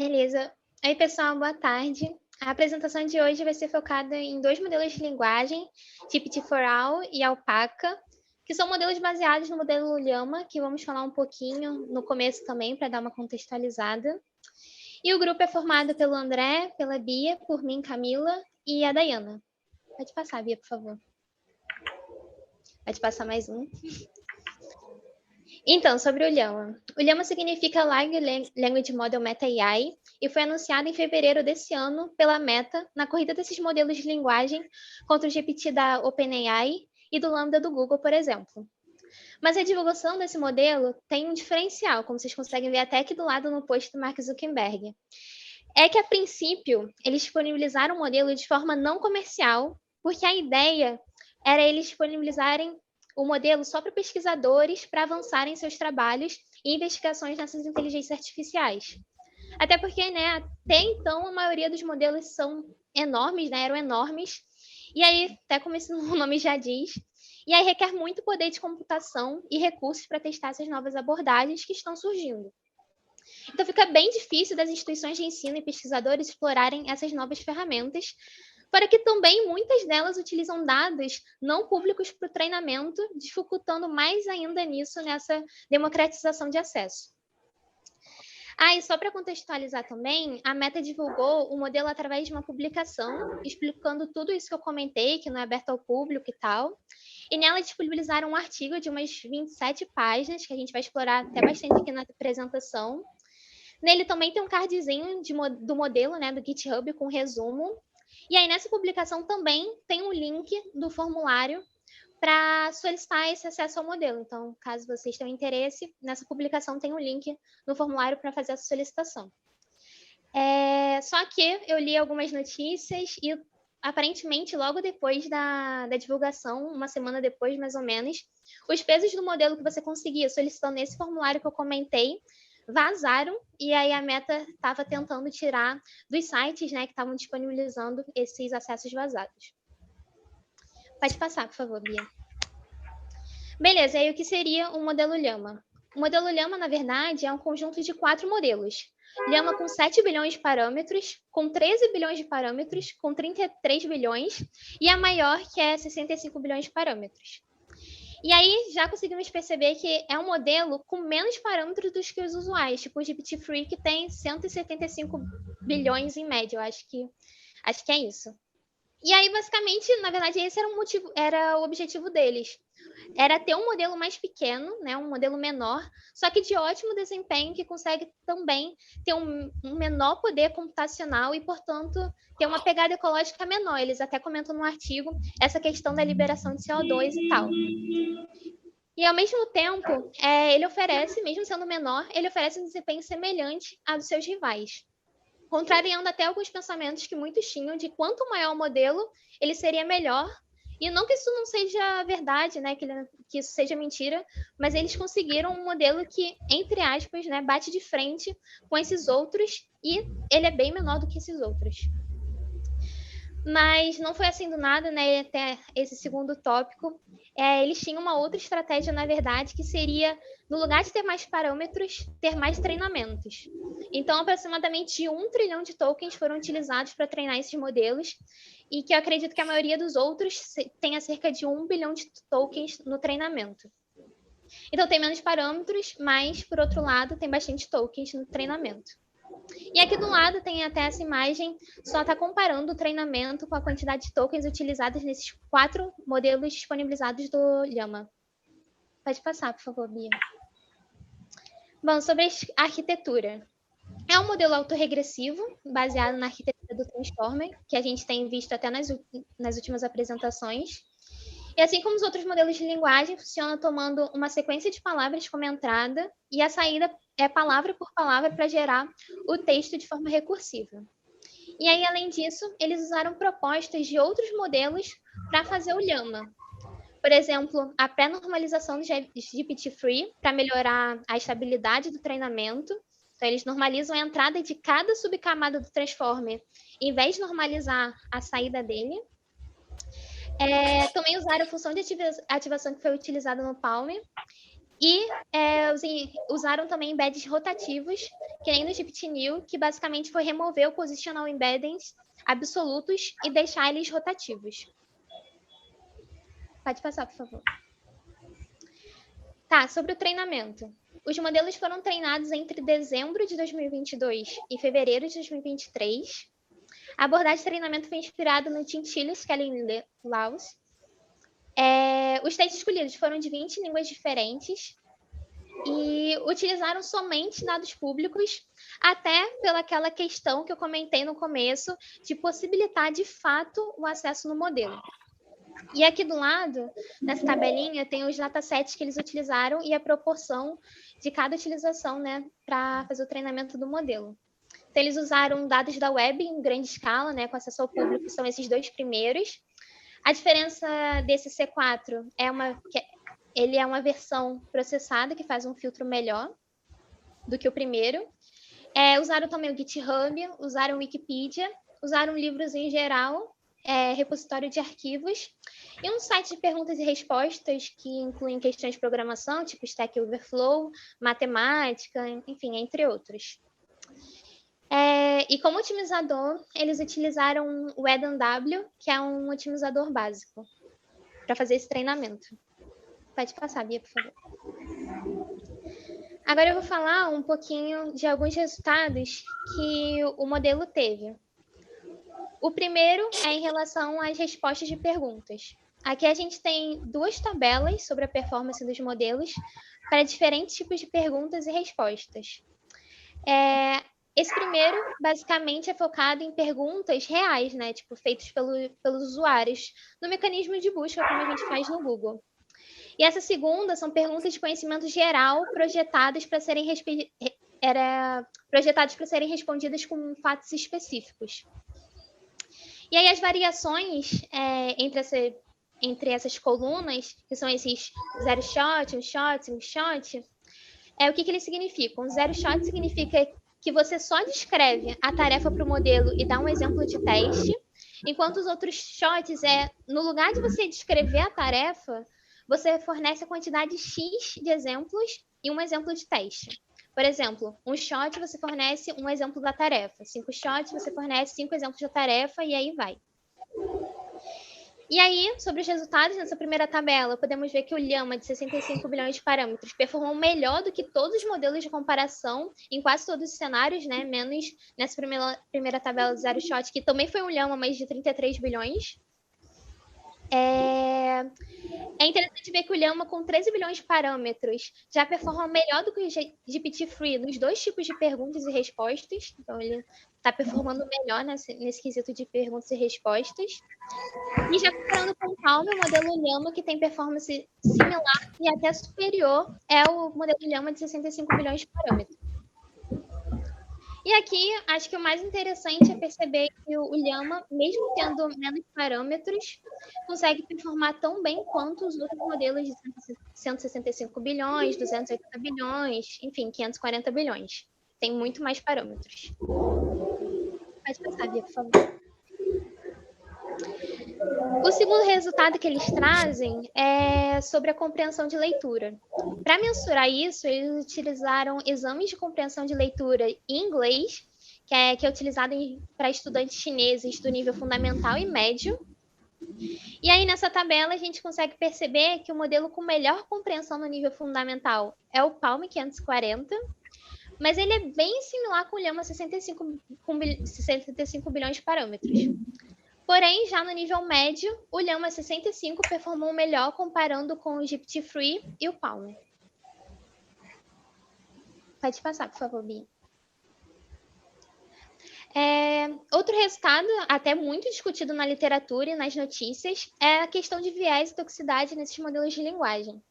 Beleza. Oi, pessoal, boa tarde. A apresentação de hoje vai ser focada em dois modelos de linguagem, GPT-4All e Alpaca, que são modelos baseados no modelo Llama, que vamos falar um pouquinho no começo também, para dar uma contextualizada. E o grupo é formado pelo André, pela Bia, por mim, Camila, e a Dayana. Pode passar, Bia, por favor. Pode passar mais um. Então, sobre o Llama. O Llama significa Large Language Model Meta AI e foi anunciado em fevereiro desse ano pela Meta na corrida desses modelos de linguagem contra o GPT da OpenAI e do Lambda do Google, por exemplo. Mas a divulgação desse modelo tem um diferencial, como vocês conseguem ver até aqui do lado no post do Mark Zuckerberg. É que, a princípio, eles disponibilizaram o modelo de forma não comercial, porque a ideia era eles disponibilizarem o modelo só para pesquisadores para avançarem seus trabalhos e investigações nessas inteligências artificiais. Até porque, né, até então, a maioria dos modelos são enormes, né, eram enormes, e aí, até como esse nome já diz, e aí requer muito poder de computação e recursos para testar essas novas abordagens que estão surgindo. Então, fica bem difícil das instituições de ensino e pesquisadores explorarem essas novas ferramentas, para que também muitas delas utilizam dados não públicos para o treinamento, dificultando mais ainda nisso, nessa democratização de acesso. E só para contextualizar também, a Meta divulgou o modelo através de uma publicação, explicando tudo isso que eu comentei, que não é aberto ao público e tal. E nela disponibilizaram um artigo de umas 27 páginas, que a gente vai explorar até bastante aqui na apresentação. Nele também tem um cardzinho do modelo, né, do GitHub, com resumo. E aí, nessa publicação também tem um link do formulário para solicitar esse acesso ao modelo. Então, caso vocês tenham interesse, nessa publicação tem um link no formulário para fazer essa solicitação. Só que eu li algumas notícias e, aparentemente, logo depois da divulgação, uma semana depois, mais ou menos, os pesos do modelo que você conseguia solicitando nesse formulário que eu comentei vazaram, e aí a Meta estava tentando tirar dos sites, né, que estavam disponibilizando esses acessos vazados. Pode passar, por favor, Bia. Beleza, aí o que seria o modelo Llama? O modelo Llama, na verdade, é um conjunto de 4 modelos. Llama com 7 bilhões de parâmetros, com 13 bilhões de parâmetros, com 33 bilhões, e a maior, que é 65 bilhões de parâmetros. E aí já conseguimos perceber que é um modelo com menos parâmetros do que os usuais, tipo o GPT-3, que tem 175 bilhões em média, eu acho que é isso. E aí, basicamente, na verdade, esse era o objetivo deles. Era ter um modelo mais pequeno, né, um modelo menor, só que de ótimo desempenho, que consegue também ter um menor poder computacional e, portanto, ter uma pegada ecológica menor. Eles até comentam no artigo essa questão da liberação de CO2 e tal. E, ao mesmo tempo, ele oferece, mesmo sendo menor, ele oferece um desempenho semelhante ao dos seus rivais, contrariando até alguns pensamentos que muitos tinham de quanto maior o modelo, ele seria melhor. E não que isso não seja verdade, né, que isso seja mentira, mas eles conseguiram um modelo que, entre aspas, né, bate de frente com esses outros, e ele é bem menor do que esses outros. Mas não foi assim do nada, né, até esse segundo tópico. Eles tinham uma outra estratégia, na verdade, que seria, no lugar de ter mais parâmetros, ter mais treinamentos. Então, aproximadamente 1 trilhão de tokens foram utilizados para treinar esses modelos, e que eu acredito que a maioria dos outros tenha cerca de 1 bilhão de tokens no treinamento. Então, tem menos parâmetros, mas, por outro lado, tem bastante tokens no treinamento. E aqui do lado tem até essa imagem, só está comparando o treinamento com a quantidade de tokens utilizados nesses 4 modelos disponibilizados do Llama. Pode passar, por favor, Bia. Bom, sobre a arquitetura. É um modelo autorregressivo, baseado na arquitetura do Transformer, que a gente tem visto até nas últimas apresentações. E assim como os outros modelos de linguagem, funciona tomando uma sequência de palavras como entrada, e a saída é palavra por palavra para gerar o texto de forma recursiva. E aí, além disso, eles usaram propostas de outros modelos para fazer o Llama. Por exemplo, a pré-normalização do GPT-3 para melhorar a estabilidade do treinamento. Então, eles normalizam a entrada de cada subcamada do Transformer, em vez de normalizar a saída dele. Também usaram a função de ativação que foi utilizada no Palm. E usaram também embeds rotativos, que nem no GPT-New, que basicamente foi remover o positional embeddings absolutos e deixar eles rotativos. Pode passar, por favor. Tá, sobre o treinamento. Os modelos foram treinados entre dezembro de 2022 e fevereiro de 2023. A abordagem de treinamento foi inspirada no Chinchilla Scaling Laws. Os testes escolhidos foram de 20 línguas diferentes e utilizaram somente dados públicos, até pelaquela questão que eu comentei no começo, de possibilitar de fato o acesso no modelo. E aqui do lado, nessa tabelinha, tem os datasets que eles utilizaram e a proporção de cada utilização, né, para fazer o treinamento do modelo. Então, eles usaram dados da web em grande escala, né, com acesso ao público, são esses dois primeiros. A diferença desse C4 ele é uma versão processada que faz um filtro melhor do que o primeiro. Usaram também o GitHub, usaram o Wikipedia, usaram livros em geral, repositório de arquivos, e um site de perguntas e respostas que incluem questões de programação, tipo Stack Overflow, matemática, enfim, entre outros. E como otimizador, eles utilizaram o EDANW, que é um otimizador básico, para fazer esse treinamento. Pode passar, Bia, por favor. Agora eu vou falar um pouquinho de alguns resultados que o modelo teve. O primeiro é em relação às respostas de perguntas. Aqui a gente tem duas tabelas sobre a performance dos modelos para diferentes tipos de perguntas e respostas. Esse primeiro, basicamente, é focado em perguntas reais, né? Tipo, feitas pelos usuários, no mecanismo de busca, como a gente faz no Google. E essa segunda são perguntas de conhecimento geral projetadas para serem respondidas com fatos específicos. E aí as variações entre essas colunas, que são esses zero shot, um shot, o que eles significam? Zero shot significa que você só descreve a tarefa para o modelo e dá um exemplo de teste, enquanto os outros shots no lugar de você descrever a tarefa, você fornece a quantidade X de exemplos e um exemplo de teste. Por exemplo, um shot você fornece um exemplo da tarefa, 5 shots você fornece 5 exemplos da tarefa e aí vai. E aí, sobre os resultados nessa primeira tabela, podemos ver que o Llama de 65 bilhões de parâmetros performou melhor do que todos os modelos de comparação em quase todos os cenários, né? Menos nessa primeira tabela do Zero Shot, que também foi um Llama, mas de 33 bilhões. É interessante ver que o Llama, com 13 bilhões de parâmetros, já performa melhor do que o GPT-Free nos dois tipos de perguntas e respostas. Então, ele está performando melhor nesse quesito de perguntas e respostas. E já comparando com o Palm, o modelo Llama, que tem performance similar e até superior, é o modelo Llama de 65 bilhões de parâmetros. E aqui, acho que o mais interessante é perceber que o Llama, mesmo tendo menos parâmetros, consegue performar tão bem quanto os outros modelos de 165 bilhões, 280 bilhões, enfim, 540 bilhões. Tem muito mais parâmetros. Pode passar, Bia, por favor. O segundo resultado que eles trazem é sobre a compreensão de leitura. Para mensurar isso, eles utilizaram exames de compreensão de leitura em inglês, que é utilizado para estudantes chineses do nível fundamental e médio. E aí, nessa tabela, a gente consegue perceber que o modelo com melhor compreensão no nível fundamental é o Palm 540, mas ele é bem similar com o Llama 65 bilhões de parâmetros. Porém, já no nível médio, o Llama 65 performou melhor comparando com o GPT-Free e o Palm. Pode passar, por favor, Bia. Outro resultado, até muito discutido na literatura e nas notícias, é a questão de viés e toxicidade nesses modelos de linguagem.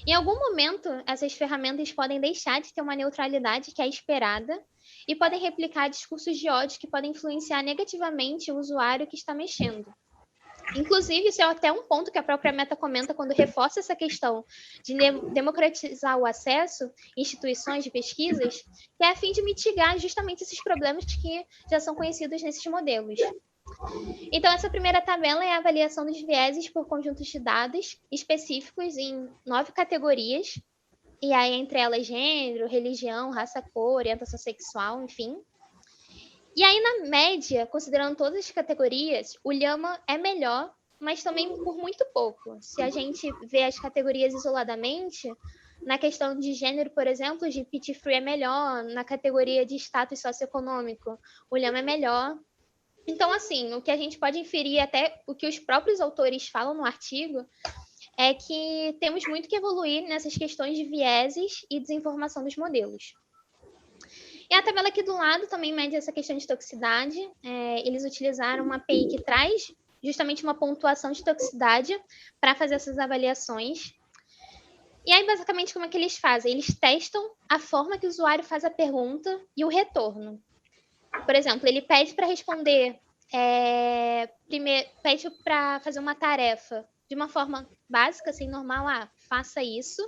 Em algum momento, essas ferramentas podem deixar de ter uma neutralidade que é esperada e podem replicar discursos de ódio que podem influenciar negativamente o usuário que está mexendo. Inclusive, isso é até um ponto que a própria Meta comenta quando reforça essa questão de democratizar o acesso em instituições de pesquisas, que é a fim de mitigar justamente esses problemas que já são conhecidos nesses modelos. Então, essa primeira tabela é a avaliação dos vieses por conjuntos de dados específicos em 9 categorias. e aí entre elas gênero, religião, raça, cor, orientação sexual, enfim. E aí, na média, considerando todas as categorias, o Llama é melhor, mas também por muito pouco. Se a gente vê as categorias isoladamente, na questão de gênero, por exemplo, o GPT-3 é melhor, na categoria de status socioeconômico, o Llama é melhor. Então, assim, o que a gente pode inferir, até o que os próprios autores falam no artigo, é que temos muito que evoluir nessas questões de vieses e desinformação dos modelos. E a tabela aqui do lado também mede essa questão de toxicidade. Eles utilizaram uma API que traz justamente uma pontuação de toxicidade para fazer essas avaliações. E aí, basicamente, como é que eles fazem? Eles testam a forma que o usuário faz a pergunta e o retorno. Por exemplo, ele pede para responder, primeiro, pede para fazer uma tarefa de uma forma básica, assim, normal, faça isso.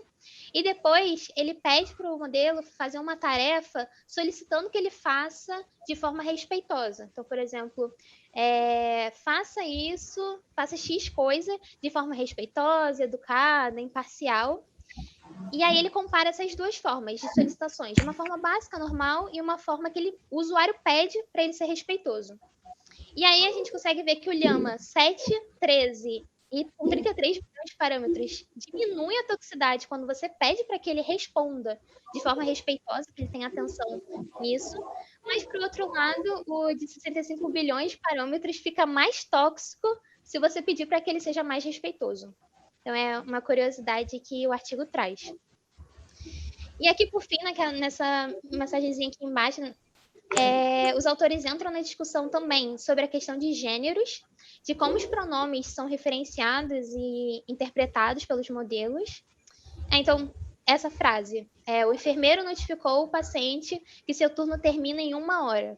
E depois ele pede para o modelo fazer uma tarefa solicitando que ele faça de forma respeitosa. Então, por exemplo, faça isso, faça X coisa de forma respeitosa, educada, imparcial. E aí ele compara essas duas formas de solicitações, de uma forma básica, normal, e uma forma que o usuário pede para ele ser respeitoso. E aí a gente consegue ver que o Llama 7, 13 e com 33 milhões de parâmetros diminui a toxicidade quando você pede para que ele responda de forma respeitosa, que ele tenha atenção nisso. Mas, por outro lado, o de 65 bilhões de parâmetros fica mais tóxico se você pedir para que ele seja mais respeitoso. Então, é uma curiosidade que o artigo traz. E aqui, por fim, nessa mensagenzinha aqui embaixo, os autores entram na discussão também sobre a questão de gêneros, de como os pronomes são referenciados e interpretados pelos modelos. Então, essa frase, o enfermeiro notificou o paciente que seu turno termina em 1 hora.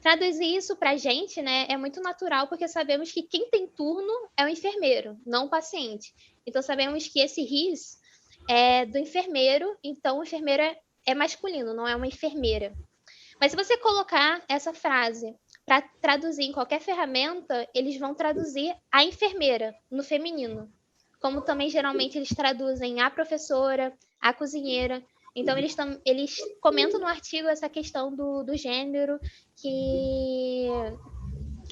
Traduzir isso para a gente, né, é muito natural, porque sabemos que quem tem turno é o enfermeiro, não o paciente. Então, sabemos que esse his é do enfermeiro, então o enfermeiro é masculino, não é uma enfermeira. Mas se você colocar essa frase para traduzir em qualquer ferramenta, eles vão traduzir a enfermeira no feminino. Como também geralmente eles traduzem a professora, a cozinheira. Então eles comentam no artigo essa questão do gênero, que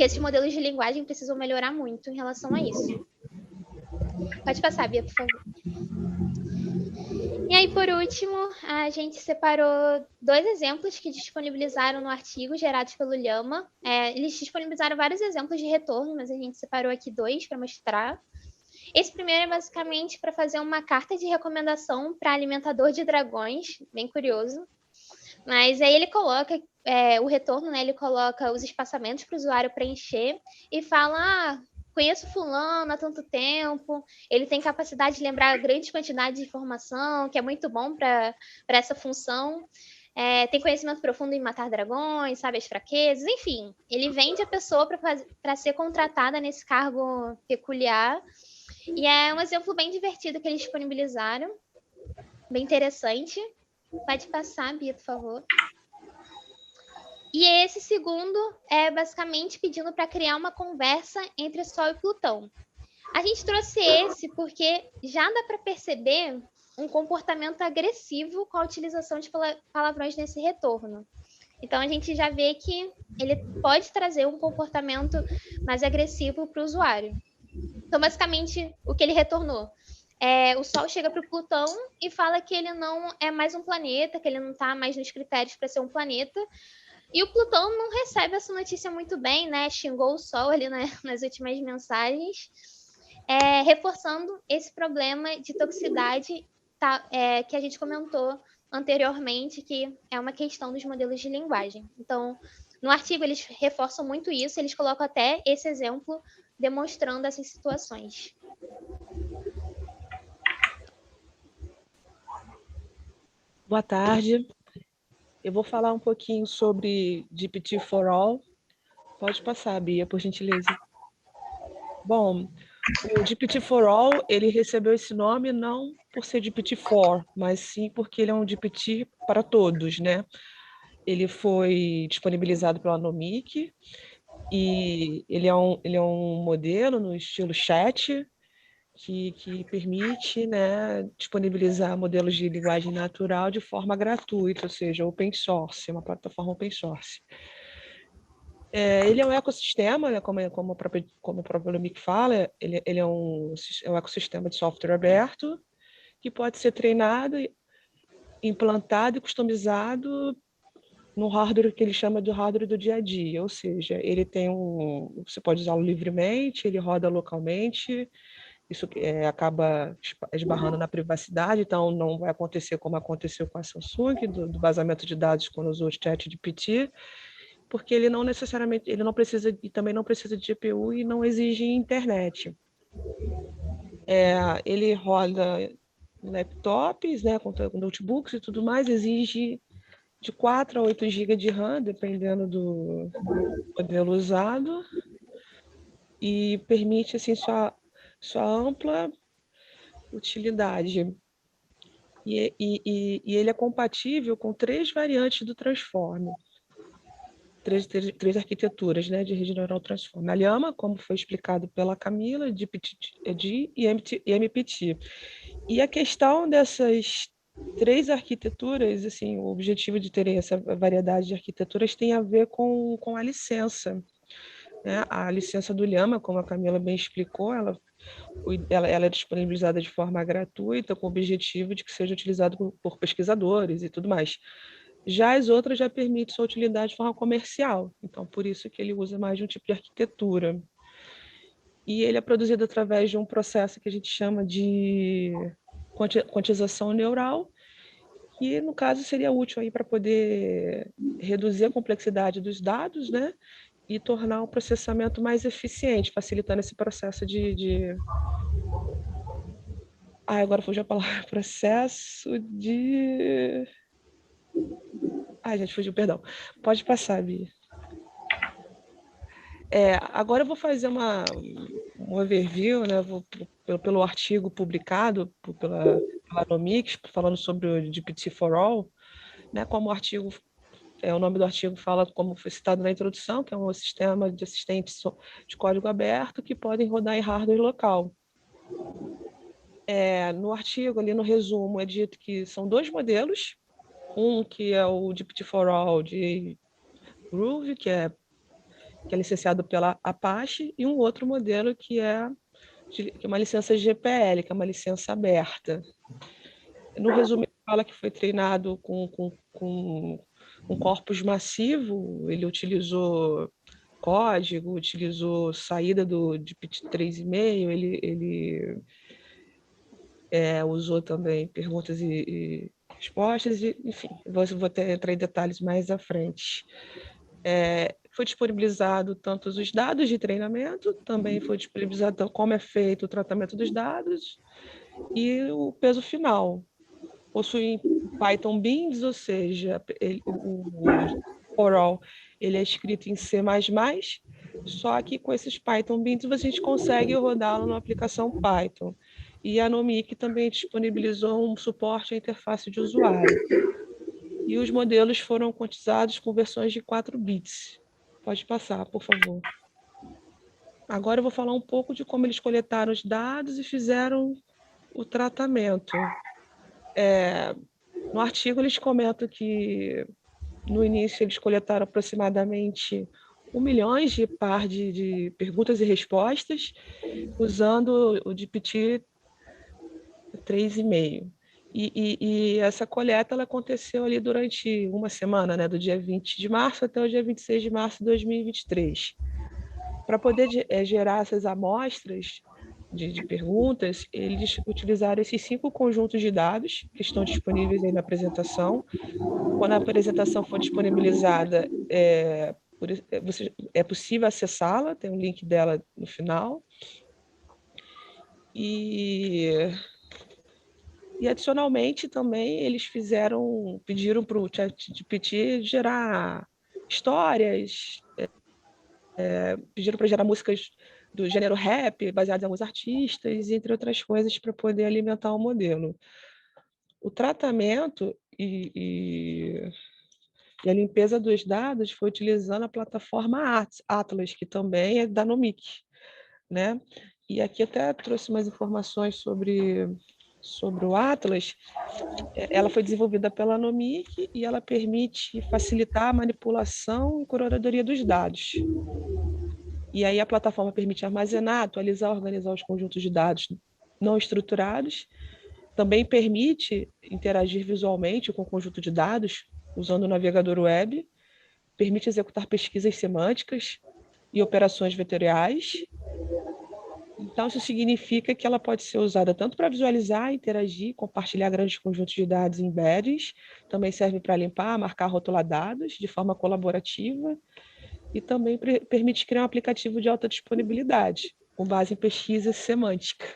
esses modelos de linguagem precisam melhorar muito em relação a isso. Pode passar, Bia, por favor. E aí, por último, a gente separou 2 exemplos que disponibilizaram no artigo gerados pelo Llama. Eles disponibilizaram vários exemplos de retorno, mas a gente separou aqui 2 para mostrar. Esse primeiro é basicamente para fazer uma carta de recomendação para alimentador de dragões, bem curioso. Mas aí ele coloca o retorno, né? Ele coloca os espaçamentos para o usuário preencher e fala: conheço fulano há tanto tempo, ele tem capacidade de lembrar grande quantidade de informação, que é muito bom para essa função. Tem conhecimento profundo em matar dragões, sabe as fraquezas, enfim. Ele vende a pessoa para ser contratada nesse cargo peculiar. E é um exemplo bem divertido que eles disponibilizaram, bem interessante. Pode passar, Bia, por favor. E esse segundo é basicamente pedindo para criar uma conversa entre Sol e Plutão. A gente trouxe esse porque já dá para perceber um comportamento agressivo com a utilização de palavrões nesse retorno. Então, a gente já vê que ele pode trazer um comportamento mais agressivo para o usuário. Então, basicamente, o que ele retornou o Sol chega para o Plutão e fala que ele não é mais um planeta, que ele não está mais nos critérios para ser um planeta. E o Plutão não recebe essa notícia muito bem, né? Xingou o Sol ali nas últimas mensagens, reforçando esse problema de toxicidade que a gente comentou anteriormente, que é uma questão dos modelos de linguagem. Então, no artigo eles reforçam muito isso, eles colocam até esse exemplo demonstrando essas situações. Boa tarde. Eu vou falar um pouquinho sobre GPT-4All. Pode passar, Bia, por gentileza. Bom, o GPT-4All, ele recebeu esse nome não por ser GPT-4, mas sim porque ele é um GPT para todos, né? Ele foi disponibilizado pela Nomic e ele é um modelo no estilo chat, que permite, né, disponibilizar modelos de linguagem natural de forma gratuita, ou seja, open source, uma plataforma open source. Ele é um ecossistema, né, como o próprio LaMIC fala, ele é um ecossistema de software aberto que pode ser treinado, implantado e customizado no hardware que ele chama de hardware do dia a dia, ou seja, você pode usá-lo livremente, ele roda localmente, isso acaba esbarrando na privacidade, então não vai acontecer como aconteceu com a Samsung, do vazamento de dados quando usou o ChatGPT, porque ele não necessariamente, ele não precisa, e também não precisa de GPU e não exige internet. Ele roda laptops, né, com notebooks e tudo mais, exige de 4 a 8 GB de RAM, dependendo do modelo usado, e permite assim, sua ampla utilidade. E ele é compatível com 3 variantes do Transform, três arquiteturas, né, de rede neural Transform. A Llama, como foi explicado pela Camila, GPT e MPT. E a questão dessas 3 arquiteturas, assim, o objetivo de terem essa variedade de arquiteturas tem a ver com a licença. Né? A licença do Llama, como a Camila bem explicou, ela é disponibilizada de forma gratuita, com o objetivo de que seja utilizado por pesquisadores e tudo mais. Já as outras já permitem sua utilidade de forma comercial, então por isso que ele usa mais de um tipo de arquitetura. E ele é produzido através de um processo que a gente chama de quantização neural, que no caso seria útil aí para poder reduzir a complexidade dos dados, né? E tornar o processamento mais eficiente, facilitando esse processo de... agora fugiu a palavra. Processo de... gente, fugiu, perdão. Pode passar, Bia. Agora eu vou fazer um overview, né? Pelo artigo publicado pela Nomics, falando sobre o GPT-4All, né? Como o nome do artigo fala, como foi citado na introdução, que é um sistema de assistentes de código aberto que podem rodar em hardware local. No artigo, ali no resumo, é dito que são 2 modelos, um que é o GPT-4All de Groove, que é licenciado pela Apache, e um outro modelo que é uma licença GPL, que é uma licença aberta. No resumo, ele fala que foi treinado com um corpus massivo, ele utilizou código, utilizou saída do GPT-3,5, ele usou também perguntas e respostas, enfim, vou entrar em detalhes mais à frente. Foi disponibilizado tanto os dados de treinamento, também foi disponibilizado como é feito o tratamento dos dados e o peso final. Possui Python Beans, ou seja, o Coral ele é escrito em C++, só que com esses Python Beans a gente consegue rodá-lo na aplicação Python. E a Nomic também disponibilizou um suporte à interface de usuário. E os modelos foram quantizados com versões de 4 bits. Pode passar, por favor. Agora eu vou falar um pouco de como eles coletaram os dados e fizeram o tratamento. No artigo, eles comentam que, no início, eles coletaram aproximadamente 1 milhão de par de perguntas e respostas, usando o GPT 3,5. E essa coleta ela aconteceu ali durante uma semana, né, do dia 20 de março até o dia 26 de março de 2023. Para poder gerar essas amostras de perguntas, eles utilizaram esses 5 conjuntos de dados que estão disponíveis aí na apresentação. Quando a apresentação for disponibilizada, é possível acessá-la, tem um link dela no final. E adicionalmente também eles pediram para o ChatGPT gerar histórias, pediram para gerar músicas do gênero rap, baseadas em alguns artistas, entre outras coisas, para poder alimentar o modelo. O tratamento e a limpeza dos dados foi utilizando a plataforma Atlas, que também é da Nomic, né? E aqui até trouxe mais informações sobre o Atlas. Ela foi desenvolvida pela Nomic e ela permite facilitar a manipulação e curadoria dos dados. E aí a plataforma permite armazenar, atualizar, organizar os conjuntos de dados não estruturados. Também permite interagir visualmente com o conjunto de dados usando o navegador web. Permite executar pesquisas semânticas e operações vetoriais. Então, isso significa que ela pode ser usada tanto para visualizar, interagir, compartilhar grandes conjuntos de dados em embeddings, também serve para limpar, marcar, rotular dados de forma colaborativa, e também permite criar um aplicativo de alta disponibilidade, com base em pesquisa semântica.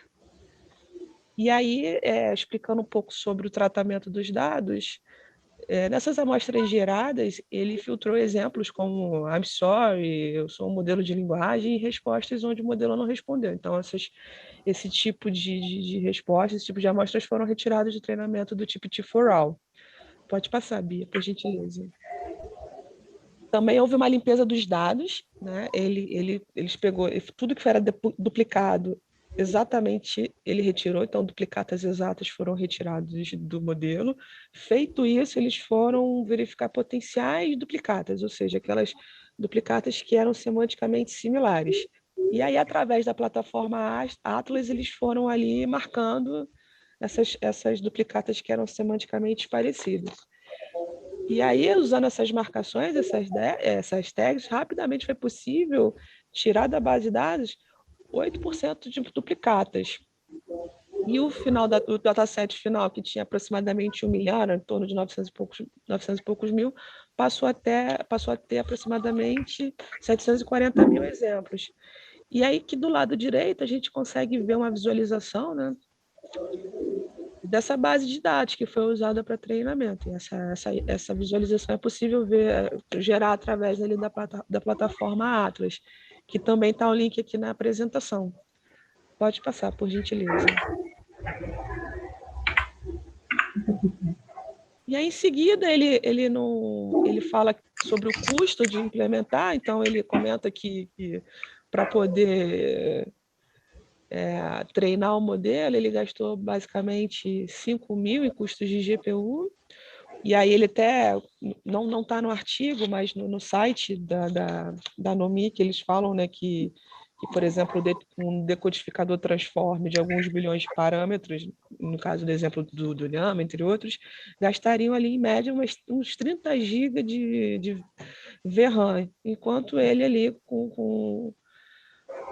E aí, explicando um pouco sobre o tratamento dos dados, nessas amostras geradas, ele filtrou exemplos como I'm sorry, eu sou um modelo de linguagem, e respostas onde o modelo não respondeu. Então, esse tipo de respostas, esse tipo de amostras foram retiradas do treinamento do GPT-4All. Pode passar, Bia, por gentileza. Também houve uma limpeza dos dados, né? Eles pegou tudo que era duplicado, exatamente ele retirou, então duplicatas exatas foram retiradas do modelo. Feito isso, eles foram verificar potenciais duplicatas, ou seja, aquelas duplicatas que eram semanticamente similares. E aí, através da plataforma Atlas, eles foram ali marcando essas duplicatas que eram semanticamente parecidas. E aí, usando essas marcações, essas tags, rapidamente foi possível tirar da base de dados 8% de duplicatas. E o dataset final, que tinha aproximadamente 1 milhão, em torno de 900 e poucos mil, passou a ter aproximadamente 740 mil exemplos. E aí, que do lado direito, a gente consegue ver uma visualização, né, dessa base de dados que foi usada para treinamento. E essa visualização é possível gerar através ali da plataforma Atlas, que também está o link aqui na apresentação. Pode passar, por gentileza. E aí, em seguida, ele fala sobre o custo de implementar, então ele comenta que para poder treinar o modelo, ele gastou basicamente 5 mil em custos de GPU, e aí ele até, não está no artigo, mas no site da Nomic, eles falam, né, que, por exemplo, um decodificador transform de alguns bilhões de parâmetros, no caso do exemplo do Llama, entre outros, gastariam ali, em média, uns 30 GB de VRAM, enquanto ele ali,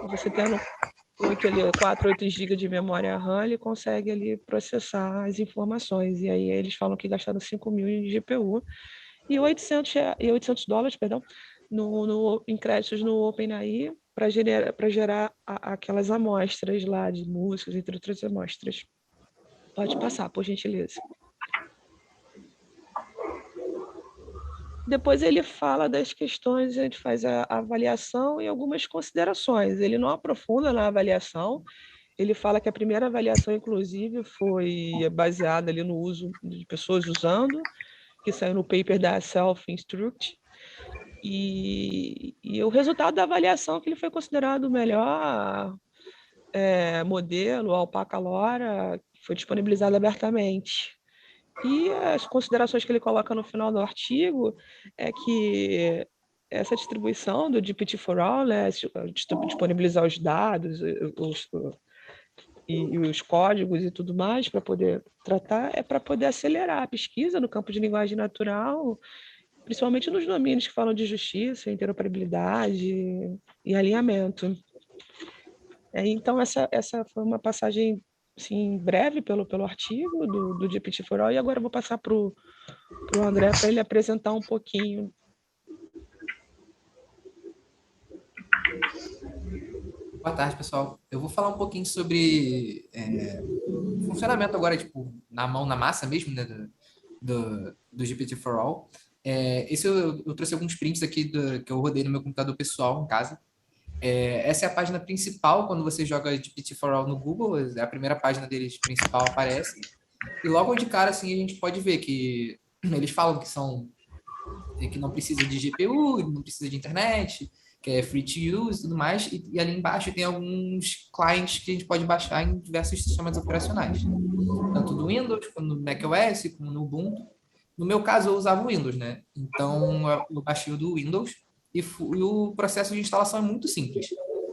você tendo 4, 8 GB de memória RAM, ele consegue ali processar as informações. E aí eles falam que gastaram 5 mil em GPU e $800, perdão, em créditos no OpenAI para gerar aquelas amostras lá de músicas, entre outras amostras. Pode passar, por gentileza. Depois ele fala das questões, a gente faz a avaliação e algumas considerações. Ele não aprofunda na avaliação, ele fala que a primeira avaliação, inclusive, foi baseada ali no uso de pessoas usando, que saiu no paper da Self-Instruct, e o resultado da avaliação que ele foi considerado o melhor modelo, a Alpaca LoRa, foi disponibilizado abertamente. E as considerações que ele coloca no final do artigo é que essa distribuição do GPT-4All, né, disponibilizar os dados e os códigos e tudo mais para poder tratar, é para poder acelerar a pesquisa no campo de linguagem natural, principalmente nos domínios que falam de justiça, interoperabilidade e alinhamento. Então, essa foi uma passagem assim, breve pelo artigo do GPT-4All, e agora eu vou passar para o André para ele apresentar um pouquinho. Boa tarde, pessoal. Eu vou falar um pouquinho sobre funcionamento agora, tipo, na massa mesmo, né, do GPT-4All. Eu trouxe alguns prints aqui que eu rodei no meu computador pessoal em casa. Essa é a página principal quando você joga GPT-4All no Google, é a primeira página deles principal aparece. E logo de cara, assim, a gente pode ver que eles falam que não precisa de GPU, não precisa de internet, que é free to use e tudo mais, e ali embaixo tem alguns clients que a gente pode baixar em diversos sistemas operacionais, tanto do Windows, como no macOS, como no Ubuntu. No meu caso, eu usava o Windows, né? Então, eu baixei o do Windows e o processo de instalação é muito simples.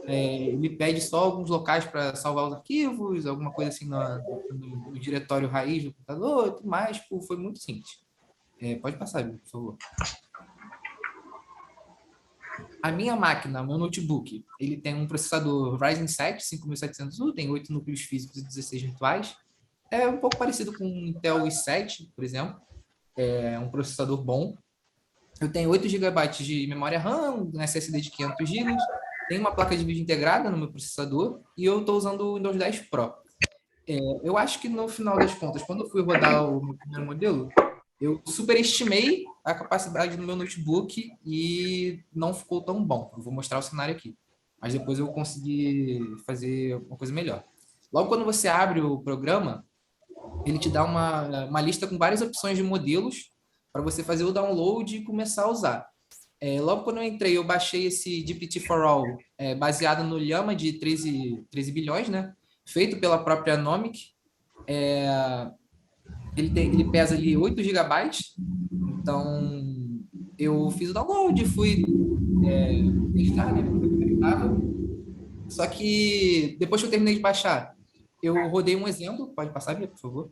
Ele pede só alguns locais para salvar os arquivos, alguma coisa assim no diretório raiz do computador e tudo mais. Tipo, foi muito simples. Pode passar, por favor. A minha máquina, meu notebook, ele tem um processador Ryzen 7 5700U, tem 8 núcleos físicos e 16 virtuais. É um pouco parecido com o Intel i7, por exemplo. É um processador bom. Eu tenho 8 GB de memória RAM, um SSD de 500 GB, tenho uma placa de vídeo integrada no meu processador e eu estou usando o Windows 10 Pro. Eu acho que no final das contas, quando eu fui rodar o meu primeiro modelo, eu superestimei a capacidade do meu notebook e não ficou tão bom. Eu vou mostrar o cenário aqui, mas depois eu consegui fazer uma coisa melhor. Logo quando você abre o programa, ele te dá uma lista com várias opções de modelos para você fazer o download e começar a usar. Logo quando eu entrei, eu baixei esse GPT-4All baseado no Llama de 13 bilhões, né? Feito pela própria Nomic. Ele pesa ali 8 gigabytes. Então, eu fiz o download, fui testar, né? Só que depois que eu terminei de baixar, eu rodei um exemplo. Pode passar, Bia, por favor?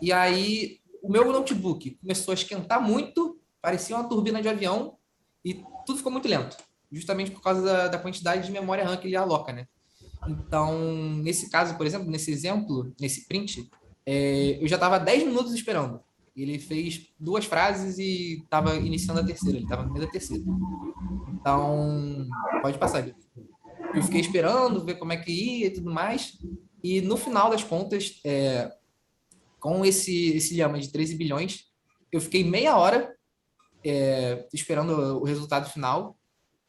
E aí, o meu notebook começou a esquentar muito, parecia uma turbina de avião, e tudo ficou muito lento, justamente por causa da quantidade de memória RAM que ele aloca, né? Então, nesse caso, por exemplo, nesse exemplo, nesse print, eu já estava 10 minutos esperando. Ele fez 2 frases e estava iniciando a terceira, ele estava no meio da terceira. Então, pode passar, Vitor. Eu fiquei esperando, ver como é que ia e tudo mais, e no final das contas, com esse Llama de 13 bilhões, eu fiquei meia hora esperando o resultado final,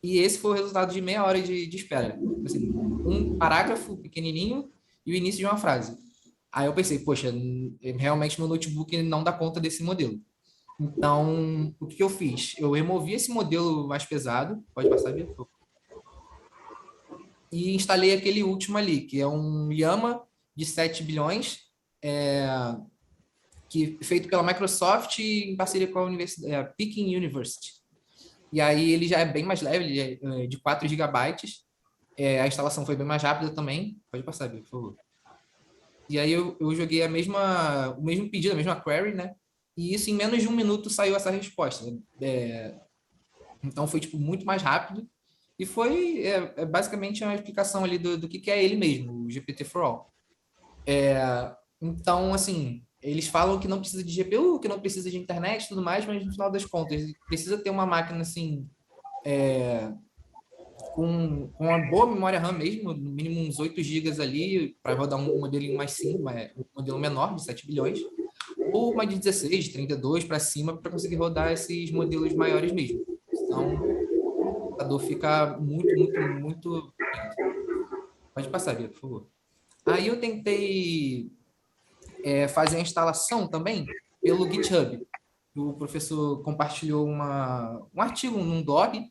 e esse foi o resultado de meia hora de espera. Assim, um parágrafo pequenininho e o início de uma frase. Aí eu pensei, poxa, realmente meu notebook não dá conta desse modelo. Então, o que eu fiz? Eu removi esse modelo mais pesado, pode passar, Bia, por favor, e instalei aquele último ali, que é um Llama de 7 bilhões, feito pela Microsoft em parceria com a Universidade, Peking University. E aí ele já é bem mais leve, ele é de 4 gigabytes. A instalação foi bem mais rápida também. Pode passar, Bia, por favor. E aí eu joguei o mesmo pedido, a mesma query, né? E isso em menos de 1 minuto saiu essa resposta. Então foi tipo muito mais rápido. E foi basicamente uma explicação ali do que é ele mesmo, o GPT-4All. Então, assim, eles falam que não precisa de GPU, que não precisa de internet e tudo mais, mas no final das contas, precisa ter uma máquina, assim, com uma boa memória RAM mesmo, no mínimo uns 8 GB ali, para rodar um modelinho mais simples, um modelo menor, de 7 bilhões, ou uma de 16, de 32 para cima, para conseguir rodar esses modelos maiores mesmo. Então, o computador fica muito, muito, muito lento. Pode passar, Bia, por favor. Aí eu tentei fazer a instalação também pelo GitHub. O professor compartilhou um artigo num blog,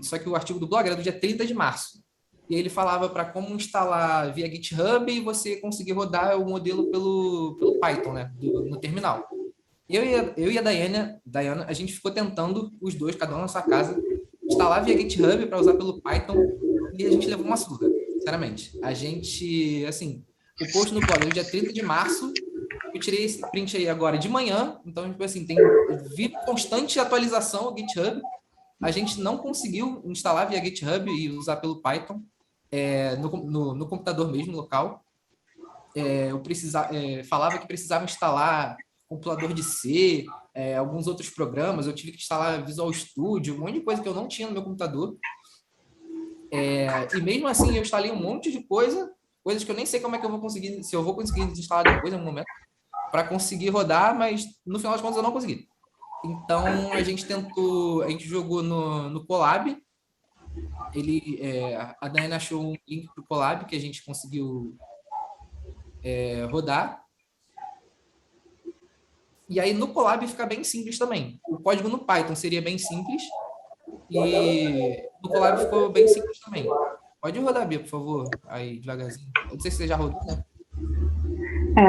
só que o artigo do blog era do dia 30 de março. E ele falava para como instalar via GitHub e você conseguir rodar o modelo pelo Python, né, no terminal. Eu e a Diana, a gente ficou tentando, os dois, cada um na sua casa, instalar via GitHub para usar pelo Python, e a gente levou uma surra, sinceramente. A gente, assim, o post no blog é do dia 30 de março, eu tirei esse print aí agora de manhã, então, tipo assim, tem constante atualização ao GitHub. A gente não conseguiu instalar via GitHub e usar pelo Python no computador mesmo, local. Falava que precisava instalar compilador de C, alguns outros programas. Eu tive que instalar Visual Studio, um monte de coisa que eu não tinha no meu computador. E mesmo assim, eu instalei um monte de coisas que eu nem sei como é que eu vou conseguir, se eu vou conseguir instalar depois, em algum momento, para conseguir rodar, mas no final das contas eu não consegui. Então, a gente jogou no Colab. A Daiane achou um link para o Colab que a gente conseguiu rodar. E aí, no Colab fica bem simples também. O código no Python seria bem simples. E no Colab ficou bem simples também. Pode rodar, Bia, por favor, aí devagarzinho. Eu não sei se você já rodou, né?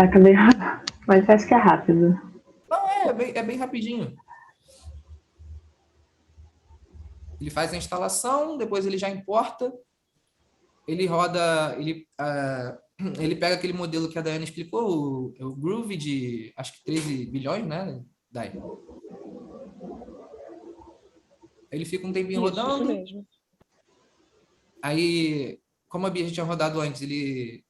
Acabei de rodar, mas acho que é rápido. Não, é bem rapidinho. Ele faz a instalação, depois ele já importa, ele roda, ele pega aquele modelo que a Daiane explicou, o Groove de, acho que 13 bilhões, né, Dai? Ele fica um tempinho Isso rodando, mesmo. aí, como a Bia já tinha rodado antes, ele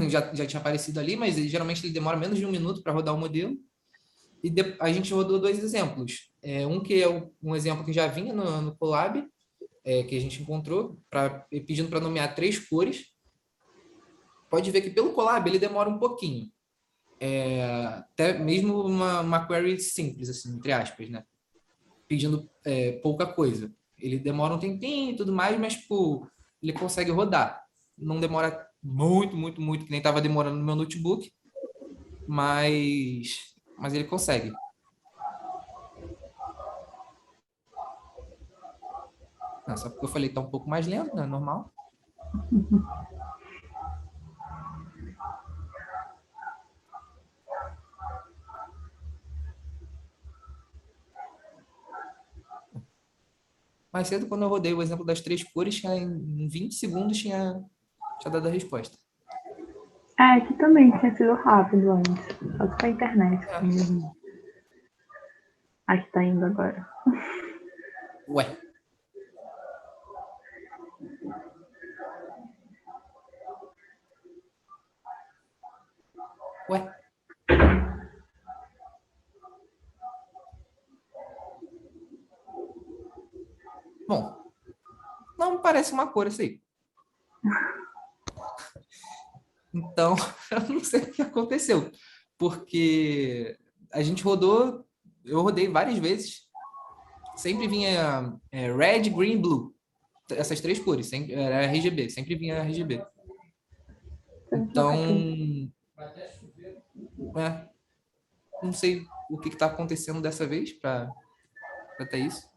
já tinha aparecido ali, mas geralmente ele demora menos de 1 minuto para rodar o modelo. E a gente rodou 2 exemplos. Um que é um exemplo que já vinha no Colab, que a gente encontrou, pedindo para nomear 3 cores. Pode ver que pelo Colab ele demora um pouquinho. Até mesmo uma query simples, assim, entre aspas, né? Pedindo pouca coisa. Ele demora um tempinho e tudo mais, mas tipo, ele consegue rodar. Não demora muito, muito, muito, que nem estava demorando no meu notebook, mas ele consegue. Só porque eu falei que tá um pouco mais lento, né? Normal. Mais cedo, quando eu rodei o exemplo das 3 cores, em 20 segundos tinha dado a resposta. Aqui também tinha sido rápido antes. Só que foi a internet. Aqui tá indo agora. Ué. Ué. Bom, não me parece uma cor isso aí. Então, eu não sei o que aconteceu. Porque a gente rodou, eu rodei várias vezes. Sempre vinha red, green, blue. Essas 3 cores, sempre, era RGB, sempre vinha RGB. Então, não sei o que está acontecendo dessa vez para ter isso.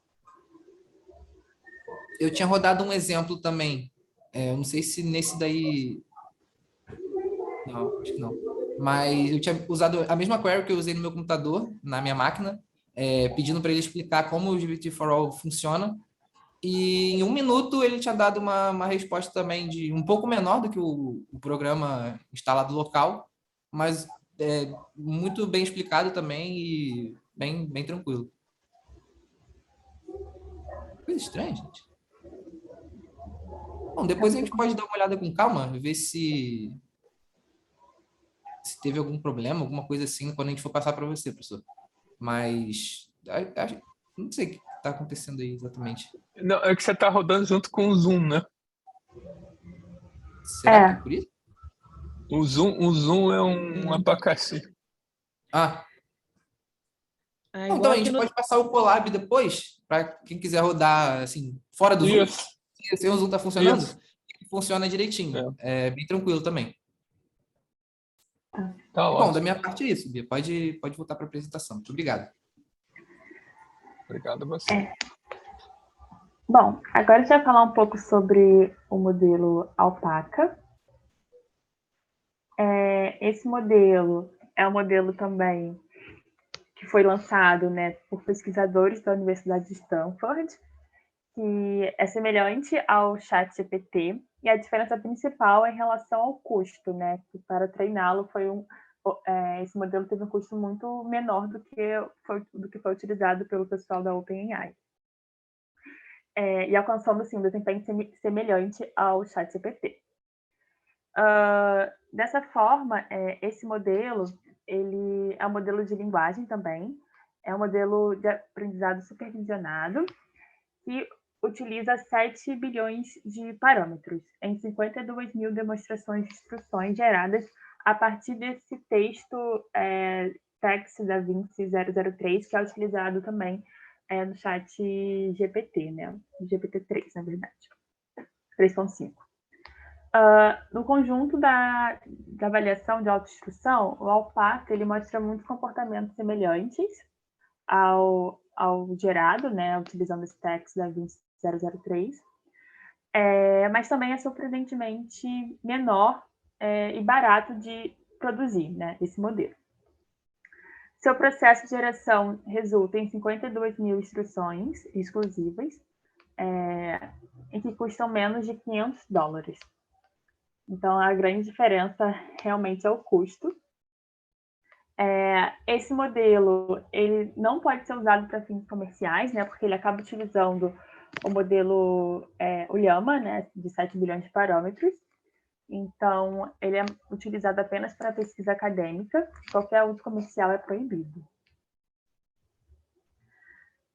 Eu tinha rodado um exemplo também. Eu não sei se nesse daí. Não, acho que não. Mas eu tinha usado a mesma query que eu usei no meu computador, na minha máquina, pedindo para ele explicar como o GPT4All funciona. E em 1 minuto ele tinha dado uma resposta também de um pouco menor do que o programa instalado local, mas muito bem explicado também e bem, bem tranquilo. Coisa estranha, gente. Bom, depois a gente pode dar uma olhada com calma, ver se teve algum problema, alguma coisa assim, quando a gente for passar para você, professor. Mas não sei o que está acontecendo aí exatamente. Não, é que você está rodando junto com o Zoom, né? Será que é por isso? O Zoom é um abacaxi. Então a gente pode passar o Colab depois, para quem quiser rodar assim, fora do Zoom. Se o Zoom está funcionando, funciona direitinho. É bem tranquilo também. Tá Bom, ótimo. da minha parte é isso, Bia. Pode voltar para a apresentação. Muito obrigado. Obrigado a você. Bom, agora a gente vai falar um pouco sobre o modelo Alpaca. Esse modelo é um modelo também que foi lançado, né, por pesquisadores da Universidade de Stanford, que é semelhante ao ChatGPT, e a diferença principal é em relação ao custo, né, que para treiná-lo esse modelo teve um custo muito menor do que foi utilizado pelo pessoal da OpenAI. E alcançando, assim, um desempenho semelhante ao ChatGPT. Dessa forma, esse modelo, ele é um modelo de linguagem também, é um modelo de aprendizado supervisionado, que utiliza 7 bilhões de parâmetros em 52 mil demonstrações de instruções geradas a partir desse texto Text da Vinci 003, que é utilizado também no chat GPT, né? GPT-3, na verdade. 3.5. No conjunto da avaliação de autoinstrução, o Alpaca ele mostra muitos comportamentos semelhantes ao ao gerado, né, utilizando esse text da 20003, mas também é surpreendentemente menor e barato de produzir, né, esse modelo. Seu processo de geração resulta em 52 mil instruções exclusivas, em que custam menos de $500. Então, a grande diferença realmente é o custo. Esse modelo ele não pode ser usado para fins comerciais, né, porque ele acaba utilizando o modelo o Llama, né, de 7 bilhões de parâmetros. Então, ele é utilizado apenas para pesquisa acadêmica. Qualquer uso comercial é proibido.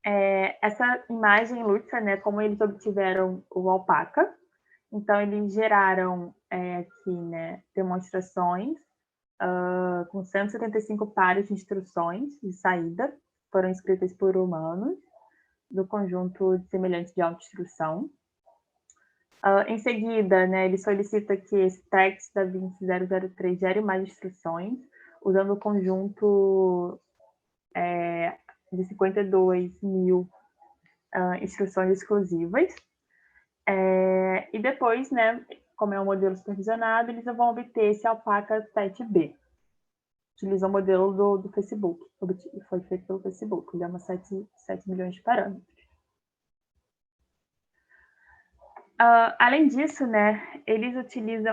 Essa imagem ilustra, né, como eles obtiveram o alpaca. Então, eles geraram aqui, né, demonstrações com 175 pares de instruções de saída, foram escritas por humanos, do conjunto de semelhantes de autoinstrução. Em seguida, né, ele solicita que esse text da 20003 gere mais instruções, usando o conjunto de 52 mil instruções exclusivas. E depois, né, como é um modelo supervisionado, eles vão obter esse Alpaca 7B. Utilizou o modelo do Facebook, foi feito pelo Facebook, ele é 7 milhões de parâmetros. Além disso, né, eles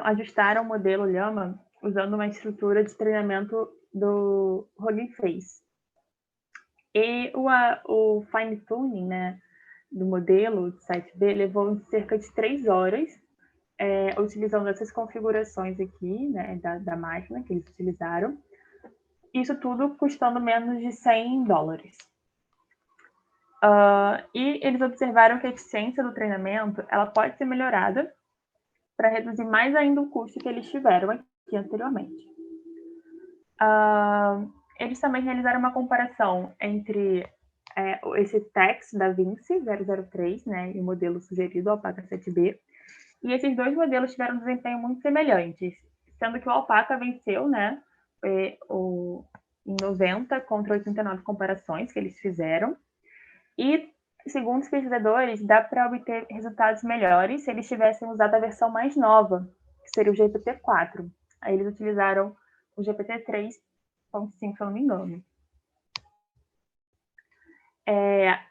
ajustaram o modelo Llama usando uma estrutura de treinamento do Hugging Face. E o fine tuning, né, do modelo de 7B levou cerca de 3 horas, utilizando essas configurações aqui, né, da máquina que eles utilizaram. Isso tudo custando menos de $100. E eles observaram que a eficiência do treinamento ela pode ser melhorada para reduzir mais ainda o custo que eles tiveram aqui anteriormente. Eles também realizaram uma comparação entre esse text da Vinci 003, né, e o modelo sugerido, o Alpaca 7B, e esses dois modelos tiveram um desempenho muito semelhantes, sendo que o Alpaca venceu, né, em 90 contra 89 comparações que eles fizeram, e segundo os pesquisadores, dá para obter resultados melhores se eles tivessem usado a versão mais nova, que seria o GPT-4. Aí eles utilizaram o GPT-3.5, se eu não me engano.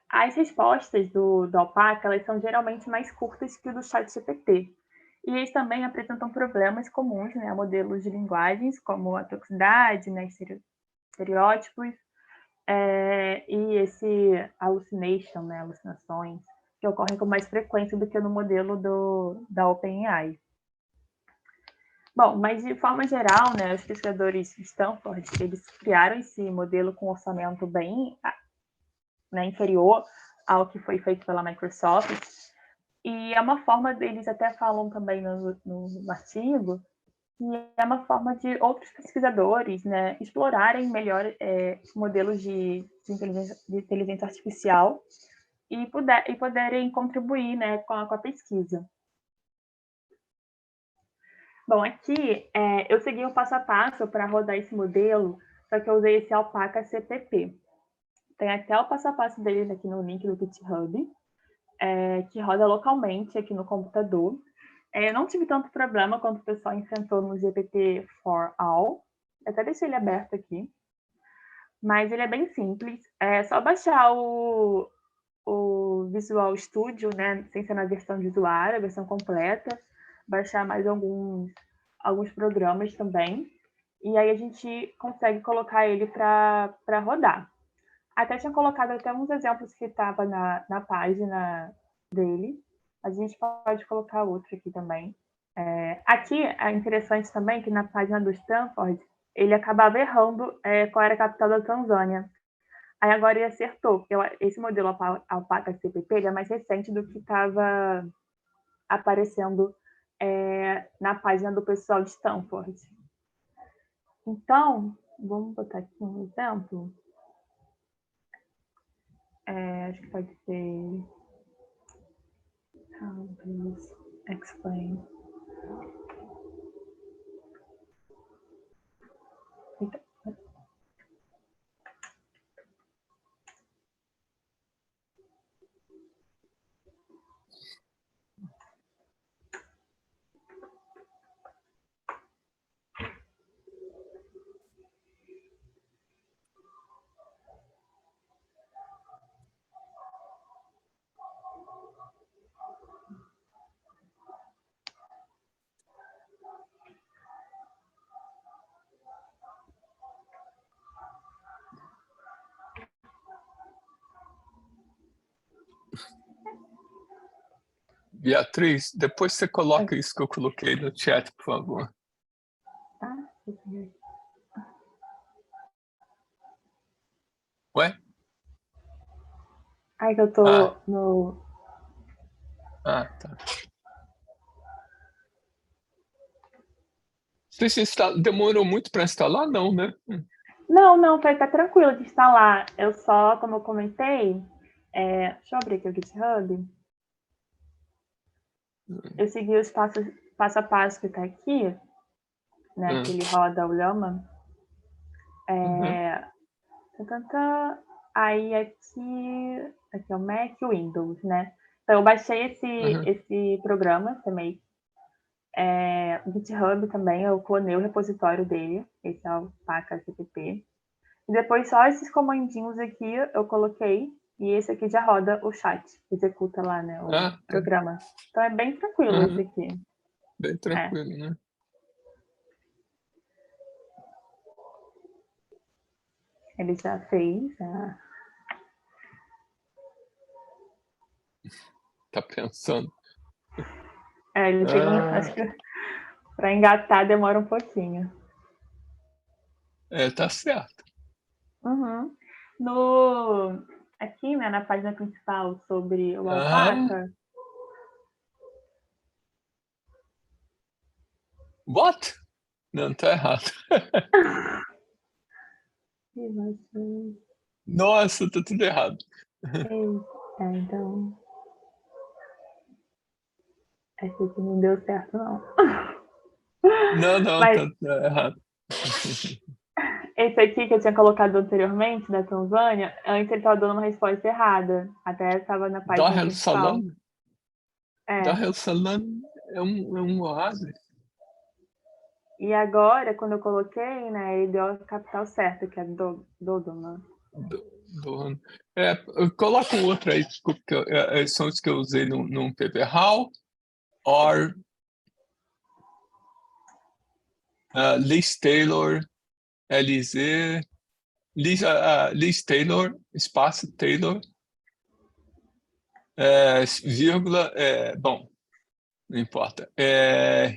As respostas do Alpaca elas são geralmente mais curtas que o do ChatGPT. E eles também apresentam problemas comuns, né, a modelos de linguagens, como a toxicidade, né, estereótipos, e esse hallucination, né, alucinações, que ocorrem com mais frequência do que no modelo da OpenAI. Bom, mas de forma geral, né, os pesquisadores de Stanford, eles criaram esse modelo com um orçamento bem, né, inferior ao que foi feito pela Microsoft, e é uma forma deles até falam também no artigo, que é uma forma de outros pesquisadores, né, explorarem melhor modelos de inteligência artificial e poderem contribuir, né, com a pesquisa. Bom, aqui eu segui o passo a passo para rodar esse modelo, só que eu usei esse Alpaca CPP. Tem até o passo a passo deles aqui no link do GitHub, que roda localmente aqui no computador. Eu não tive tanto problema quanto o pessoal enfrentou no GPT-4All. Eu até deixei ele aberto aqui. Mas ele é bem simples. É só baixar o Visual Studio, né, sem ser na versão de usuário, a versão completa. Baixar mais alguns programas também. E aí a gente consegue colocar ele para rodar. Até tinha colocado até uns exemplos que estava na página dele. A gente pode colocar outro aqui também. Aqui é interessante também que na página do Stanford, ele acabava errando qual era a capital da Tanzânia. Aí agora ele acertou, porque esse modelo Alpaca CPP ele é mais recente do que estava aparecendo na página do pessoal de Stanford. Então, vamos botar aqui um exemplo. Acho que pode ser how please explain. Beatriz, depois você coloca isso que eu coloquei no chat, por favor. Tá? Ué? Ai, que eu tô no... Ah, tá. Demorou muito para instalar? Não, né? Não, foi até tranquilo de instalar. Eu só, como eu comentei, deixa eu abrir aqui o GitHub. Eu segui os passo a passo que tá aqui, né? Que ele roda o Llama. Aí aqui é o Mac e o Windows, né? Então eu baixei esse programa também. O GitHub também, eu clonei o repositório dele. Esse é o paca.cpp. E depois só esses comandinhos aqui eu coloquei. E esse aqui já roda o chat. Executa lá, né? O programa. Então é bem tranquilo esse aqui. Bem tranquilo, né? Ele já fez. Tá pensando. Ele tem acho que para engatar demora um pouquinho. Tá certo. Uhum. Aqui, né, na página principal sobre o alpaca. What? Não, tá errado. Nossa, tá tudo errado. Então. Esse aqui não deu certo, não. Não, Mas tá errado. esse aqui que eu tinha colocado anteriormente, da Tanzânia, antes ele estava dando uma resposta errada. Até estava na página Dar el principal. Salam? Dar el Salam é um oásis. E agora, quando eu coloquei, né, ele deu a capital certa, que é Dodoma. Coloca um outro aí, desculpa, que são os que eu usei num PPHAL. Or Liz Taylor, LZ, Liz Taylor, espaço Taylor, vírgula, bom, não importa.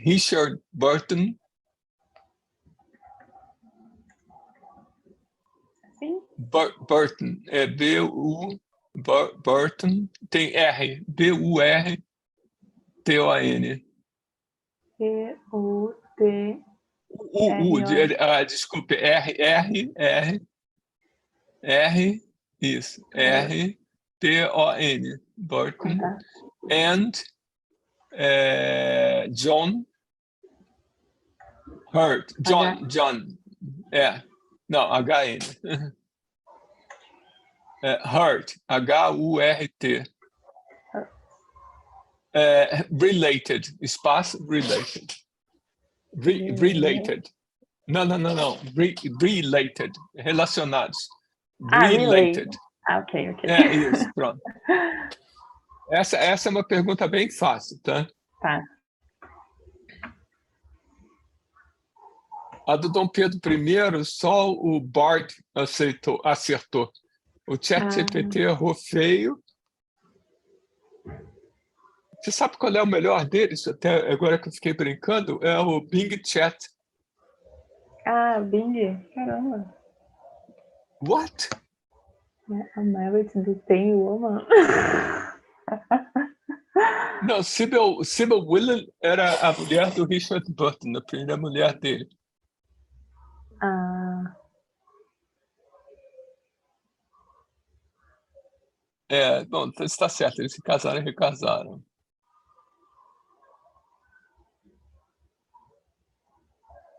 Richard Burton. Sim? Burton, Burton, tem R, B-U-R-T-O-N. P-U-T... Desculpe, isso, R-T-O-N, Burton, and John Hurt, John, não, H-N, Hurt, H-U-R-T, related, espaço, related, related, não, related, relacionados, related. Ok. Isso, pronto. Essa é uma pergunta bem fácil, tá? Tá. A do Dom Pedro I, só o Bart acertou. O ChatGPT errou feio. Você sabe qual é o melhor deles? Até agora que eu fiquei brincando, é o Bing Chat. Bing? Caramba. What? A Merit do Tem Woman. Não, Sybil Whelan era a mulher do Richard Burton, a primeira mulher dele. Bom, está certo, eles se casaram e recasaram.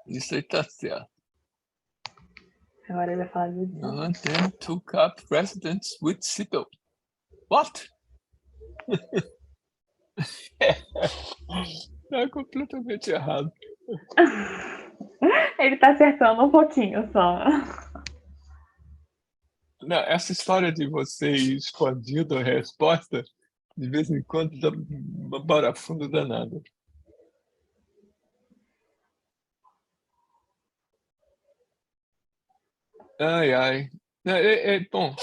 Isso aí está certo. Agora ele vai falar de Then took up residence with Sybil. What? É completamente errado. Ele tá acertando um pouquinho só. Não, essa história de você ir expandindo a resposta, de vez em quando dá uma barafunda danada. Ai. Bom,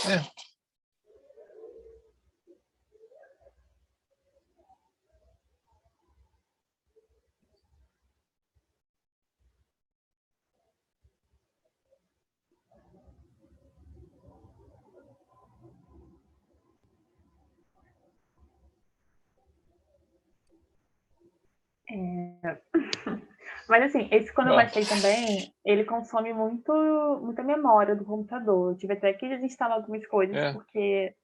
Mas assim, esse quando eu Ah, baixei também, ele consome muita memória do computador. Eu tive até que desinstalar algumas coisas, é. porque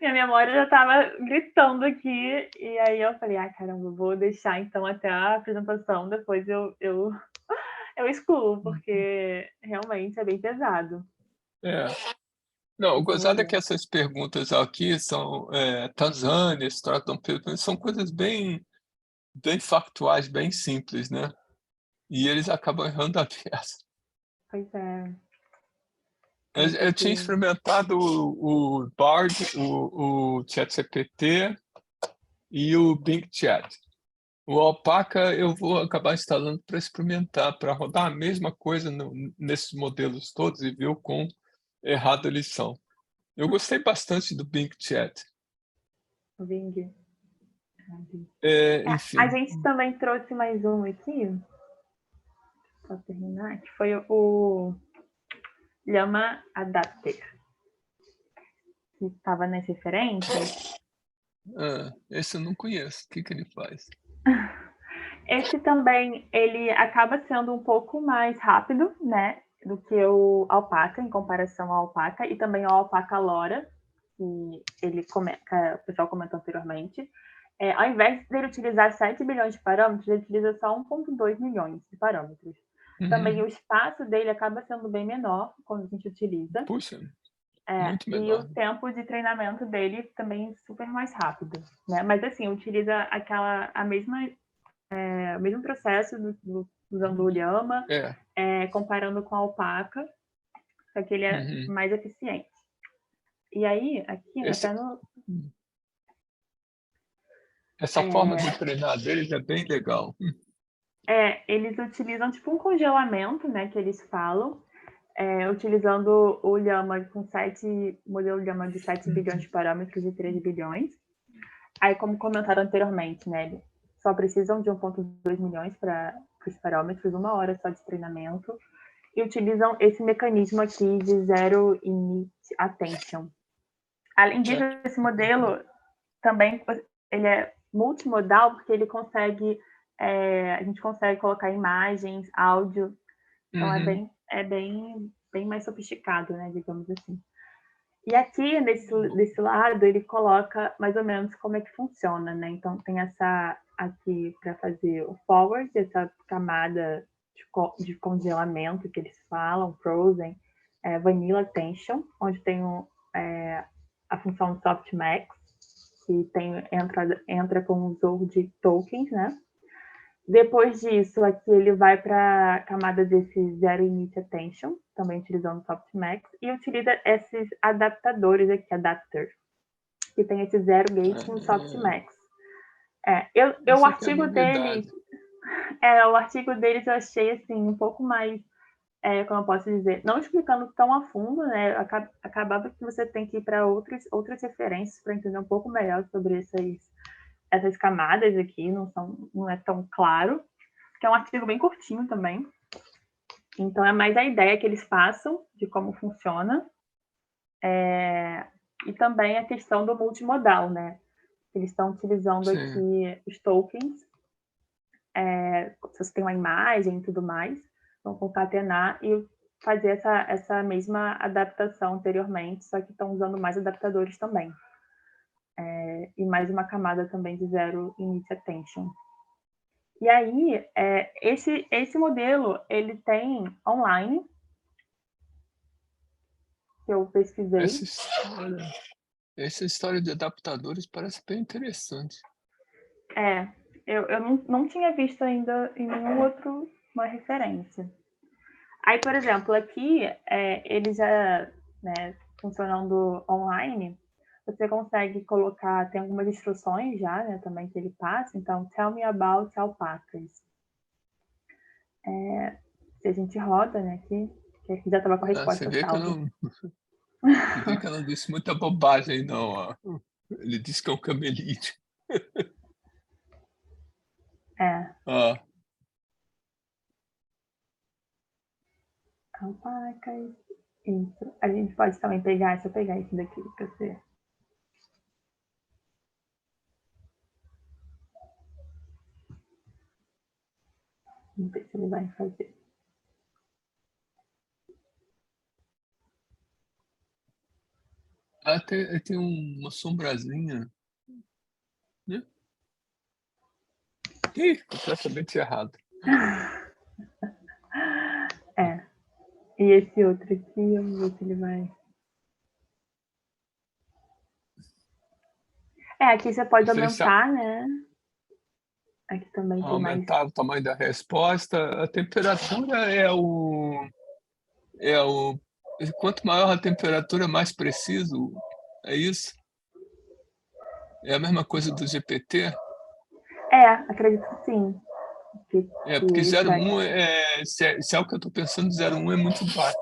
minha memória já estava gritando aqui. E aí eu falei, ah, caramba, eu vou deixar então até a apresentação, depois eu excluo, porque realmente é bem pesado É. Não, o esse gozado é que modelo. essas perguntas aqui são Tanzânia, Stratton Pilgrim, são coisas bem factuais, bem simples, né? E eles acabam errando a peça. Pois é, Eu tinha porque experimentado o Bard, o ChatGPT e o Bing Chat. O Alpaca eu vou acabar instalando para experimentar, para rodar a mesma coisa nesses modelos todos e ver o quão errado eles são. Eu gostei bastante do Bing Chat. o Bing. A Enfim, gente também trouxe mais um aqui, para terminar, que foi o Llama Adapter, que estava nas referências. esse eu não conheço. O que ele faz? Esse também, ele acaba sendo um pouco mais rápido, né, do que o Alpaca, em comparação ao Alpaca, e também ao Alpaca Lora, que o pessoal comentou anteriormente. Ao invés de ele utilizar 7 bilhões de parâmetros, ele utiliza só 1,2 milhões de parâmetros. Também o espaço dele acaba sendo bem menor quando a gente utiliza. Puxa, muito E o menor. tempo de treinamento dele também é super mais rápido, né? Mas assim, utiliza o mesmo processo usando o Llama, comparando com a Alpaca, só que ele é mais eficiente. E aí, aqui, até no. Essa forma de treinar deles é bem legal. Eles utilizam tipo um congelamento, né, que eles falam, utilizando o Llama com modelo Llama de 7 bilhões de parâmetros e 3 bilhões. Aí, como comentaram anteriormente, né, eles só precisam de 1,2 milhões para os parâmetros, 1 hora só de treinamento, e utilizam esse mecanismo aqui de Zero Init Attention. Além disso, esse modelo também ele é multimodal, porque ele consegue, a gente consegue colocar imagens, áudio, então bem mais sofisticado, né, digamos assim. E aqui, desse lado, ele coloca mais ou menos como é que funciona, né? Então, tem essa aqui para fazer o forward, essa camada de congelamento que eles falam, frozen, vanilla tension, onde tem a função softmax, que entra com o uso de tokens, né? Depois disso, aqui ele vai para a camada desse Zero Init Attention, também utilizando Softmax, e utiliza esses adaptadores aqui, adapter, que tem esse Zero Gate no Softmax. O artigo deles, eu achei assim um pouco mais, como eu posso dizer, não explicando tão a fundo, né? Acabava que você tem que ir para outras referências para entender um pouco melhor sobre essas camadas aqui, não é tão claro, que é um artigo bem curtinho também. Então, é mais a ideia que eles passam de como funciona, e também a questão do multimodal, né? Eles estão utilizando aqui os tokens, se você tem uma imagem e tudo mais, vão concatenar e fazer essa mesma adaptação anteriormente, só que estão usando mais adaptadores também. E mais uma camada também de Zero Init Attention. E aí, esse modelo, ele tem online, que eu pesquisei. Essa história de adaptadores parece bem interessante. Eu não tinha visto ainda em nenhum outro uma referência. Aí, por exemplo, aqui, ele já, né, funcionando online, você consegue colocar, tem algumas instruções já, né, também que ele passa. Então, tell me about alpacas. Se a gente roda, né, aqui, que aqui já estava com a resposta Você vê que salva. eu não disse muita bobagem, não. Ó. Ele disse que é um camelite. Alpacas. Isso. A gente pode também pegar, deixa eu pegar esse daqui para você. Vamos ver se ele vai fazer. Tem uma sombrazinha, né? Ih, completamente errado. E esse outro aqui, vamos ver se ele vai. Aqui você pode aumentar, né? Aqui também tem mais. Aumentar o tamanho da resposta. A temperatura quanto maior a temperatura, mais preciso. É isso? É a mesma coisa do GPT? Acredito que sim. Porque 0,1 se é o que eu estou pensando, 0,1 é muito baixo.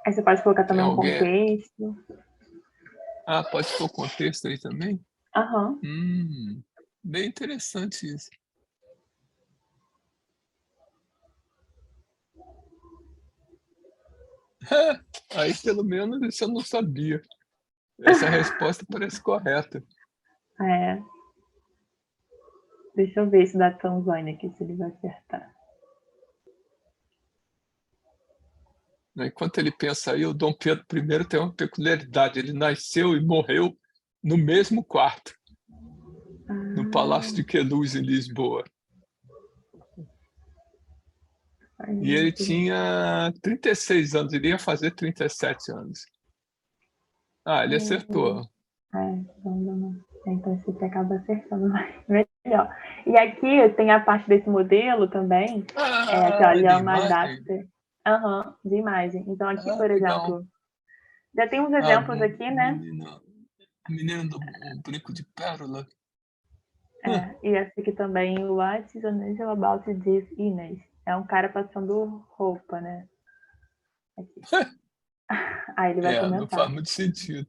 Aí você pode colocar também Tem um alguém- contexto. Pode pôr contexto aí também? Aham. Bem interessante isso. Aí, pelo menos, isso eu não sabia. Essa resposta parece correta. Deixa eu ver se da Tanzânia aqui, se ele vai acertar. Enquanto ele pensa aí, o Dom Pedro I tem uma peculiaridade. Ele nasceu e morreu no mesmo quarto, no Palácio de Queluz, em Lisboa. E ele tinha 36 anos, ele ia fazer 37 anos. Ele acertou. Então esse aqui acaba acertando melhor. E aqui tem a parte desse modelo também, aquela Llama Adapter. De imagem. Então aqui, por exemplo, já tem uns exemplos aqui, né? A menina do brinco de pérola. E essa aqui também, What is unusual about this image? É um cara passando roupa, né? Aqui. Aí ele vai comentar. Não faz muito sentido.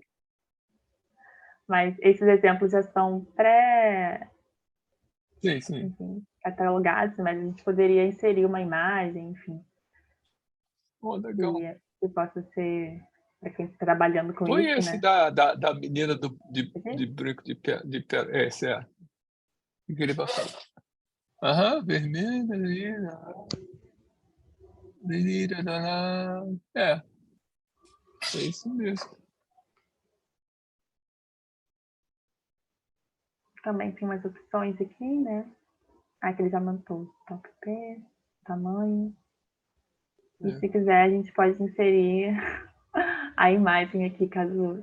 Mas esses exemplos já são Sim. catalogados, mas a gente poderia inserir uma imagem, enfim. Legal. Que possa ser para quem está trabalhando com Põe isso, esse né? da menina de brinco de pérola. Esse é. O que ele vai falar? Vermelha. É isso mesmo. Também tem umas opções aqui, né? Que ele já montou top P, tamanho. E se quiser, a gente pode inserir a imagem aqui, caso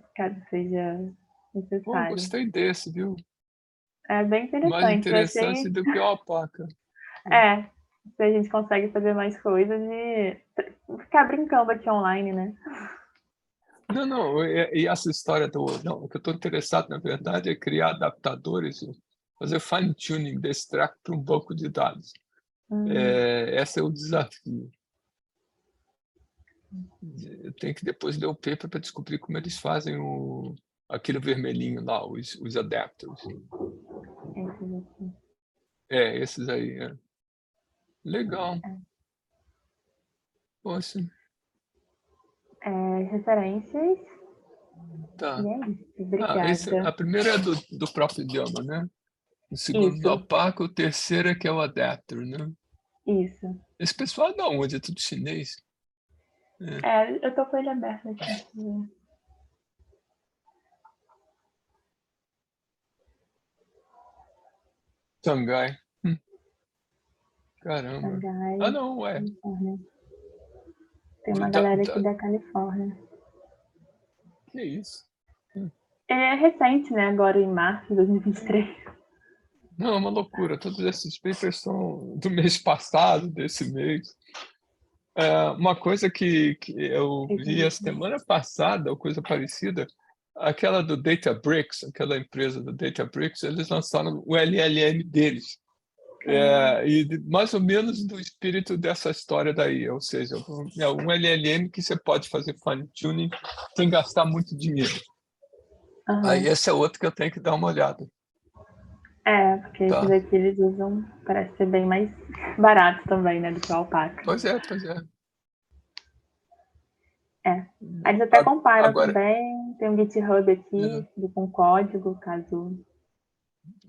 seja necessário. Gostei desse, viu? É bem interessante. Mais interessante do que a alpaca. Se a gente consegue fazer mais coisas e ficar brincando aqui online, né? Não, e essa história Não, o que eu estou interessado, na verdade, é criar adaptadores, fazer fine-tuning desse track para um banco de dados. Esse é o desafio. Eu tenho que depois ler o paper para descobrir como eles fazem aquele vermelhinho lá, os adapters. Esses aí. Legal. Poxa. Referências. Tá. E é isso. Obrigada. A primeira é do próprio idioma, né? O segundo do alpaca, o terceiro é que é o adapter, né? Isso. Esse pessoal é de onde? É tudo chinês? Eu tô com ele aberto aqui. Xangai. Caramba. Xangai. Não, Tem uma galera aqui da Califórnia. Que isso? Ele é recente, né? Agora em março de 2023. Não, é uma loucura. Todos esses papers são do mês passado, desse mês. Uma coisa que eu vi a semana passada, ou coisa parecida, aquela do Databricks, aquela empresa do Databricks, eles lançaram o LLM deles. E mais ou menos do espírito dessa história daí, ou seja, um LLM que você pode fazer fine-tuning sem gastar muito dinheiro. Aí esse é outro que eu tenho que dar uma olhada. Porque esses aqui eles usam, parece ser bem mais barato também, né, do que o alpaca. Pois é. Eles até comparam Agora, também, tem um GitHub aqui com código, caso...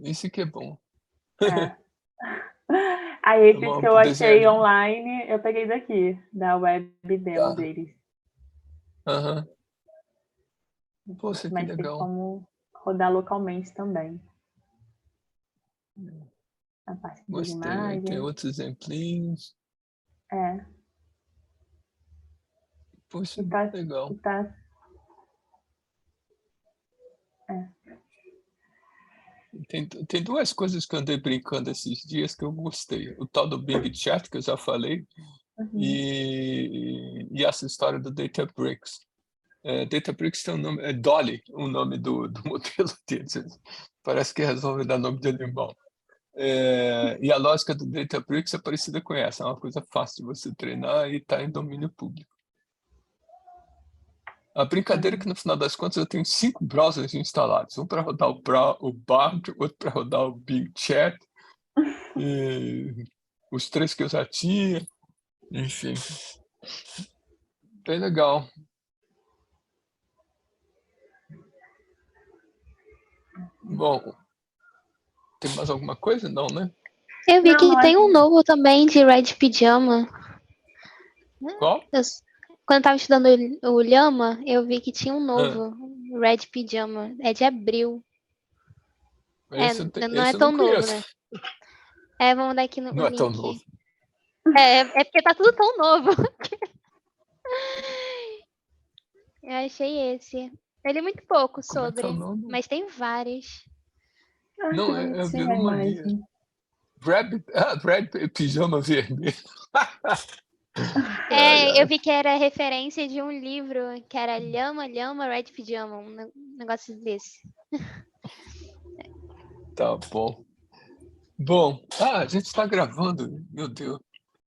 isso que é bom. É. Aí esses Vamos que eu pro achei desenho. online, eu peguei daqui, da web demo deles. Aham. Poxa, que Mas tem legal. como rodar localmente também. A parte das Gostei. Aí tem imagens. outros exemplinhos. É. Poxa, E tá, legal. é. Tem duas coisas que eu andei brincando esses dias que eu gostei. O tal do Bing Chat, que eu já falei, e essa história do Databricks. Databricks tem um nome, é Dolly, o nome do modelo deles. Parece que resolve dar nome de animal. E a lógica do Databricks é parecida com essa, é uma coisa fácil de você treinar e está em domínio público. A brincadeira é que, no final das contas, eu tenho 5 browsers instalados. Um para rodar o Bard, outro para rodar o Bing Chat, e os 3 que eu já tinha. Enfim, bem legal. Bom, tem mais alguma coisa? Não, né? Eu vi Não, que tem acho um novo também de Red Pyjama. Qual? Quando eu tava estudando o Llama, eu vi que tinha um novo, Red Pyjama. É de abril. Não é Esse eu não tão novo, né? conheço. Vamos dar aqui no Não é tão link. novo. É porque tá tudo tão novo. Eu achei esse. Ele é muito pouco Como é que é o sobre, nome? mas tem vários. que Não, bonitinha virou a mania. imagem. Brad Pijama Vermelho. Eu vi que era referência de um livro que era Llama, Red Pyjama, um negócio desse. Tá bom. Bom, a gente está gravando, meu Deus.